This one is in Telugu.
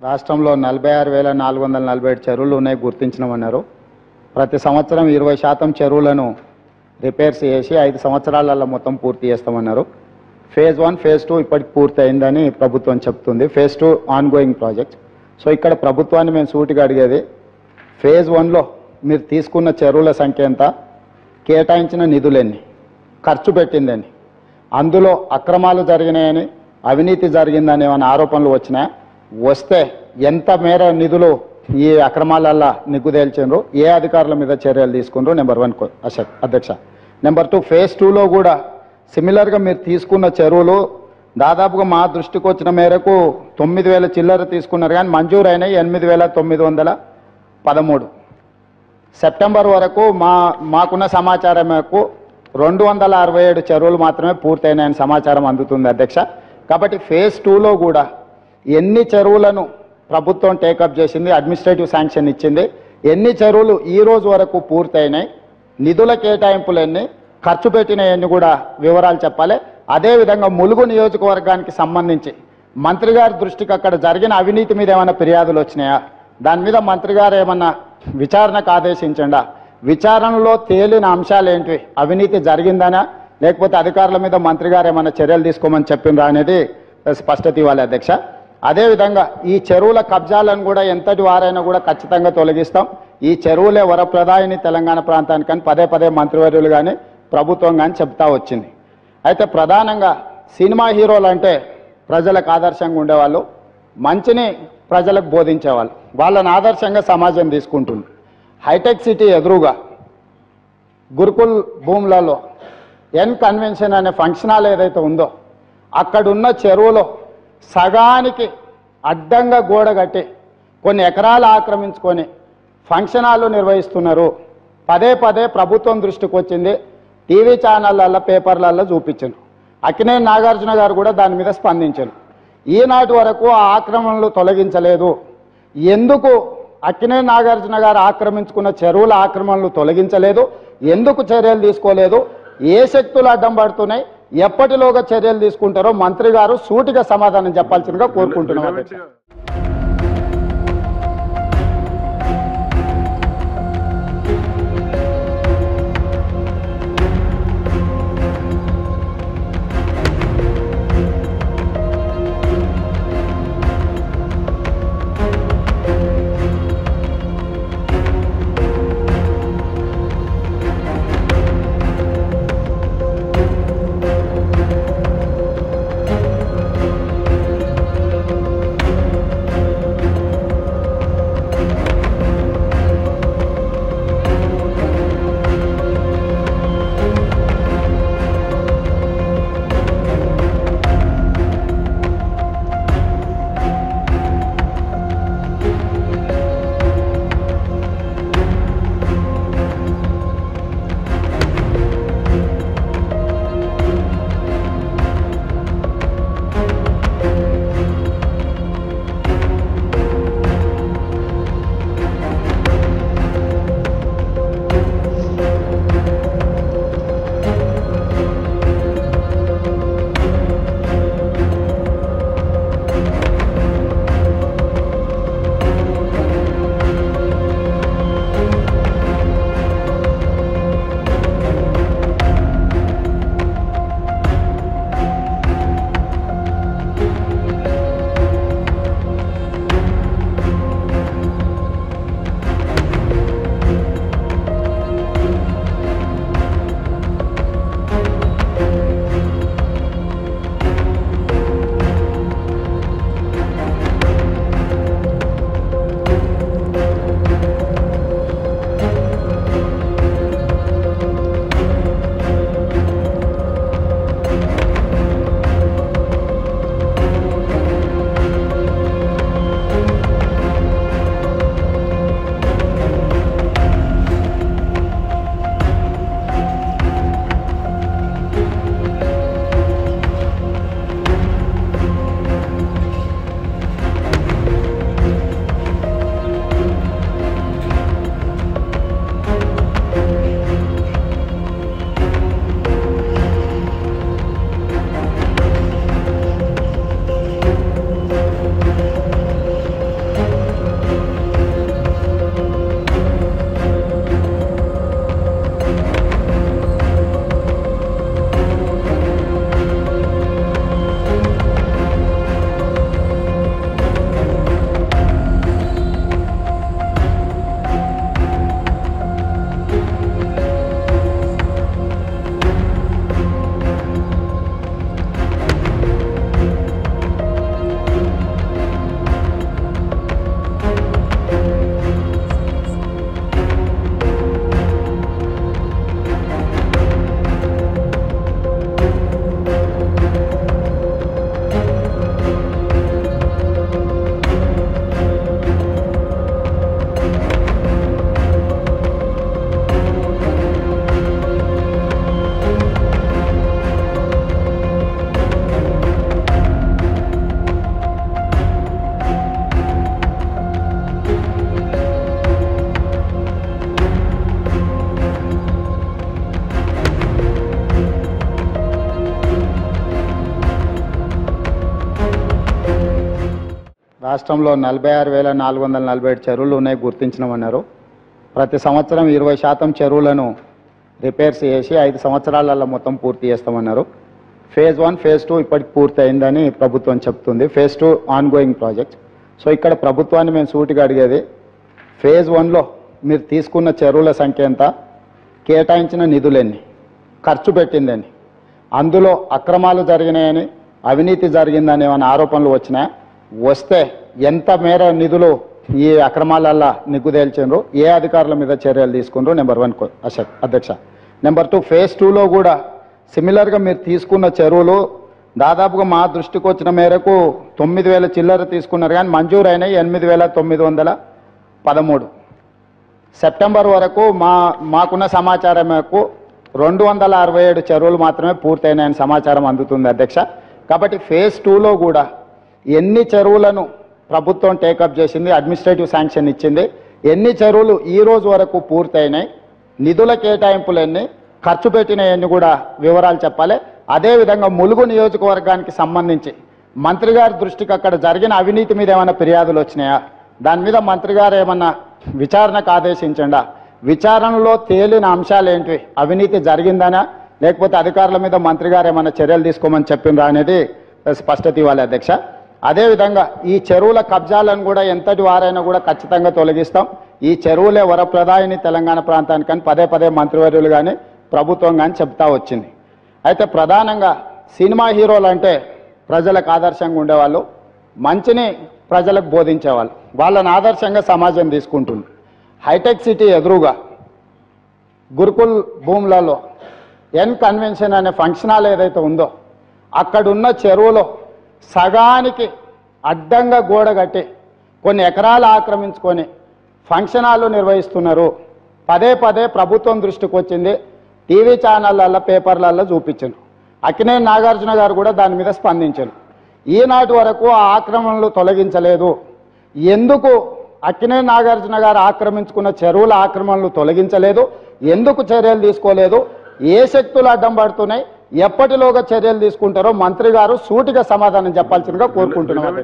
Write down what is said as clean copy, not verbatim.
రాష్ట్రంలో 46,447 చెరువులు ఉన్నాయి గుర్తించినామన్నారు. ప్రతి సంవత్సరం 20% చెరువులను రిపేర్స్ చేసి 5 సంవత్సరాలలో మొత్తం పూర్తి చేస్తామన్నారు. ఫేజ్ 1 ఫేజ్ 2 ఇప్పటికి పూర్తి అయిందని ప్రభుత్వం చెప్తుంది. Phase 2 ongoing project. సో ఇక్కడ ప్రభుత్వాన్ని మేము సూటిగా అడిగేది, ఫేజ్ 1లో మీరు తీసుకున్న చెరువుల సంఖ్య ఎంత, కేటాయించిన నిధులెన్ని, ఖర్చు పెట్టిందని, అందులో అక్రమాలు జరిగినాయని అవినీతి జరిగిందని ఏమైనా ఆరోపణలు వచ్చినాయా, వస్తే ఎంత మేర నిధులు ఈ అక్రమాలల్లో నిగ్గుదేల్చిండ్రు, ఏ అధికారుల మీద చర్యలు తీసుకుండ్రు. నెంబర్ 1 అధ్యక్ష. నెంబర్ 2 ఫేజ్ 2లో కూడా సిమిలర్గా మీరు తీసుకున్న చెరువులు దాదాపుగా మా దృష్టికి వచ్చిన మేరకు 9,000 చిల్లర తీసుకున్నారు, కానీ మంజూరైనవి 8,913. సెప్టెంబర్ వరకు మాకున్న సమాచారం మేరకు 267 చెరువులు మాత్రమే పూర్తయినాయని సమాచారం అందుతుంది అధ్యక్ష. కాబట్టి ఫేజ్ 2లో కూడా ఎన్ని చెరువులను ప్రభుత్వం టేకప్ చేసింది, అడ్మినిస్ట్రేటివ్ శాంక్షన్ ఇచ్చింది, ఎన్ని చెరువులు ఈ రోజు వరకు పూర్తయినాయి, నిధుల కేటాయింపులు ఎన్ని, ఖర్చు పెట్టినవన్నీ కూడా వివరాలు చెప్పాలి. అదేవిధంగా ములుగు నియోజకవర్గానికి సంబంధించి మంత్రి గారి దృష్టికి అక్కడ జరిగిన అవినీతి మీద ఏమైనా ఫిర్యాదులు వచ్చినాయా, దాని మీద మంత్రి గారు ఏమన్నా విచారణకు ఆదేశించండా, విచారణలో తేలిన అంశాలు ఏంటి, అవినీతి జరిగిందనా లేకపోతే అధికారుల మీద మంత్రి గారు ఏమైనా చర్యలు తీసుకోమని చెప్పిండ్రా అనేది స్పష్టత ఇవ్వాలి అధ్యక్ష. అదేవిధంగా ఈ చెరువుల కబ్జాలను కూడా ఎంతటి వారైనా కూడా ఖచ్చితంగా తొలగిస్తాం. ఈ చెరువులే వరప్రదాయిని తెలంగాణ ప్రాంతానికని పదే మంత్రివర్యులు కానీ ప్రభుత్వం కానీ చెప్తా వచ్చింది. అయితే ప్రధానంగా సినిమా హీరోలు అంటే ప్రజలకు ఆదర్శంగా ఉండేవాళ్ళు, మంచిని ప్రజలకు బోధించేవాళ్ళు, వాళ్ళని ఆదర్శంగా సమాజం తీసుకుంటుంది. హైటెక్ సిటీ ఎదురుగా గురుకుల్ భూములలో ఎన్ కన్వెన్షన్ అనే ఫంక్షన్ హాల్ ఏదైతే ఉందో అక్కడున్న చెరువులో సగానికి అడ్డంగా గోడ కట్టి కొన్ని ఎకరాలు ఆక్రమించుకొని ఫంక్షన్ హాల్ నిర్వహిస్తున్నారు. పదే ప్రభుత్వం దృష్టికి వచ్చింది, టీవీ ఛానళ్ళల్లో పేపర్లలో చూపించారు. అక్కినేని నాగార్జున గారు కూడా దాని మీద స్పందించారు. ఈనాటి వరకు ఆ ఆక్రమణలు తొలగించలేదు. ఎందుకు అక్కినేని నాగార్జున గారు ఆక్రమించుకున్న చెరువుల ఆక్రమణలు తొలగించలేదు, ఎందుకు చర్యలు తీసుకోలేదు, ఏ శక్తులు అడ్డం పడుతున్నాయి, ఎప్పటిలోగా చర్యలు తీసుకుంటారో మంత్రి గారు సూటిగా సమాధానం చెప్పాల్సిందిగా కోరుకుంటున్నాం. రాష్ట్రంలో 46,447 చెరువులు ఉన్నాయి గుర్తించినామన్నారు. ప్రతి సంవత్సరం 20% చెరువులను రిపేర్స్ చేసి 5 సంవత్సరాలలో మొత్తం పూర్తి చేస్తామన్నారు. ఫేజ్ 1, ఫేజ్ 2 ఇప్పటికి పూర్తి అయిందని ప్రభుత్వం చెప్తుంది. Phase 2 ongoing project. సో ఇక్కడ ప్రభుత్వాన్ని మేము సూటిగా అడిగేది, ఫేజ్ 1లో మీరు తీసుకున్న చెరువుల సంఖ్య ఎంత, కేటాయించిన నిధులెన్ని, ఖర్చు పెట్టిందని, అందులో అక్రమాలు జరిగినాయని, అవినీతి జరిగిందని ఏమైనా ఆరోపణలు వచ్చినాయా, వస్తే ఎంత మేర నిధులు ఈ అక్రమాలల్లో నిగ్గుదేల్చిండ్రు, ఏ అధికారుల మీద చర్యలు తీసుకుండ్రు. నెంబర్ 1 అధ్యక్ష. నెంబర్ 2 ఫేజ్ 2లో కూడా సిమిలర్గా మీరు తీసుకున్న చెరువులు దాదాపుగా మా దృష్టికి వచ్చిన మేరకు 9,000 చిల్లర తీసుకున్నారు, కానీ మంజూరైనవి 8,913. సెప్టెంబర్ వరకు మాకున్న సమాచారం మేరకు 267 చెరువులు మాత్రమే పూర్తయినాయని సమాచారం అందుతుంది అధ్యక్ష. కాబట్టి ఫేజ్ 2లో కూడా ఎన్ని చెరువులను ప్రభుత్వం టేకప్ చేసింది, అడ్మినిస్ట్రేటివ్ శాంక్షన్ ఇచ్చింది, ఎన్ని చెరువులు ఈ రోజు వరకు పూర్తయినాయి, నిధుల కేటాయింపులు ఎన్ని, ఖర్చు పెట్టినవన్నీ కూడా వివరాలు చెప్పాలి. అదేవిధంగా ములుగు నియోజకవర్గానికి సంబంధించి మంత్రి గారి దృష్టికి అక్కడ జరిగిన అవినీతి మీద ఏమైనా ఫిర్యాదులు వచ్చినాయా, దాని మీద మంత్రి గారు ఏమన్నా విచారణకు ఆదేశించండా, విచారణలో తేలిన అంశాలు ఏంటి, అవినీతి జరిగిందనా లేకపోతే అధికారుల మీద మంత్రి గారు ఏమైనా చర్యలు తీసుకోమని చెప్పిండ్రా అనేది స్పష్టత ఇవ్వాలి అధ్యక్ష. అదేవిధంగా ఈ చెరువుల కబ్జాలను కూడా ఎంతటి వారైనా కూడా ఖచ్చితంగా తొలగిస్తాం. ఈ చెరువులే వరప్రదాయిని తెలంగాణ ప్రాంతానికని పదే మంత్రివర్యులు కానీ ప్రభుత్వం కానీ చెప్తా వచ్చింది. అయితే ప్రధానంగా సినిమా హీరోలు అంటే ప్రజలకు ఆదర్శంగా ఉండేవాళ్ళు, మంచిని ప్రజలకు బోధించేవాళ్ళు, వాళ్ళని ఆదర్శంగా సమాజం తీసుకుంటుంది. హైటెక్ సిటీ ఎదురుగా గురుకుల్ భూములలో ఎన్ కన్వెన్షన్ అనే ఫంక్షన్ హాల్ ఏదైతే ఉందో అక్కడున్న చెరువులో సగానికి అడ్డంగా గోడ కట్టి కొన్ని ఎకరాలు ఆక్రమించుకొని ఫంక్షన్ హాల్ నిర్వహిస్తున్నారు. పదే ప్రభుత్వం దృష్టికి వచ్చింది, టీవీ ఛానళ్ళల్లో పేపర్లలో చూపించారు. అక్కినేని నాగార్జున గారు కూడా దాని మీద స్పందించారు. ఈనాటి వరకు ఆ ఆక్రమణలు తొలగించలేదు. ఎందుకు అక్కినేని నాగార్జున గారు ఆక్రమించుకున్న చెరువుల ఆక్రమణలు తొలగించలేదు, ఎందుకు చర్యలు తీసుకోలేదు, ఏ శక్తులు అడ్డం పడుతున్నాయి, ఎప్పటిలోగా చర్యలు తీసుకుంటారో మంత్రి గారు సూటిగా సమాధానం చెప్పాల్సిందిగా కోరుకుంటున్నాం.